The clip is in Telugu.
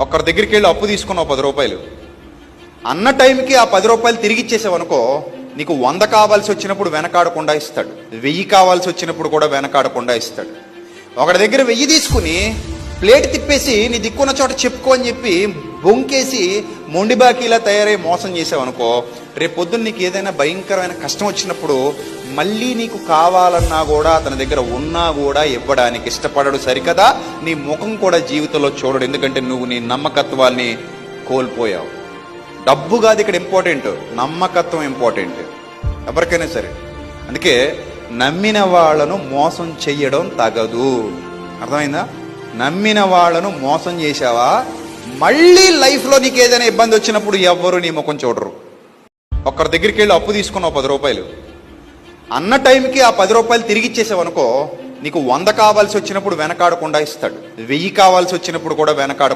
ఒకరి దగ్గరికి వెళ్ళి అప్పు తీసుకున్నావు 10 రూపాయలు, అన్న టైంకి ఆ 10 రూపాయలు తిరిగి ఇచ్చేసావు అనుకో, నీకు 100 కావాల్సి వచ్చినప్పుడు వెనకాడకుండా ఇస్తాడు, 1000 కావాల్సి వచ్చినప్పుడు కూడా వెనకాడకుండా ఇస్తాడు. ఒకటి దగ్గర 1000 తీసుకుని ప్లేట్ తిప్పేసి నీ దిక్కున్న చోట చెప్పుకో అని చెప్పి బొంకేసి మొండి బాకీలా తయారై మోసం చేసావు అనుకో, రేపు పొద్దున్న నీకు ఏదైనా భయంకరమైన కష్టం వచ్చినప్పుడు మళ్ళీ నీకు కావాలన్నా కూడా అతని దగ్గర ఉన్నా కూడా ఇవ్వడానికి ఇష్టపడడు. సరికదా, నీ ముఖం కూడా జీవితంలో చూడడు, ఎందుకంటే నువ్వు నీ నమ్మకత్వాన్ని కోల్పోయావు. డబ్బు కాదు ఇక్కడ ఇంపార్టెంట్, నమ్మకత్వం ఇంపార్టెంట్ ఎవరికైనా సరే. అందుకే నమ్మిన వాళ్ళను మోసం చెయ్యడం తగదు. అర్థమైందా? నమ్మిన వాళ్ళను మోసం చేశావా, మళ్ళీ లైఫ్లో నీకు ఏదైనా ఇబ్బంది వచ్చినప్పుడు ఎవ్వరు నీ ముఖం చూడరు. ఒకరి దగ్గరికి వెళ్ళి అప్పు తీసుకున్నావు 10 రూపాయలు, అన్న టైంకి ఆ 10 రూపాయలు తిరిగి ఇచ్చేసావు అనుకో, నీకు 100 కావాల్సి వచ్చినప్పుడు వెనకాడకుండా ఇస్తాడు, 1000 కావాల్సి వచ్చినప్పుడు కూడా వెనకాడ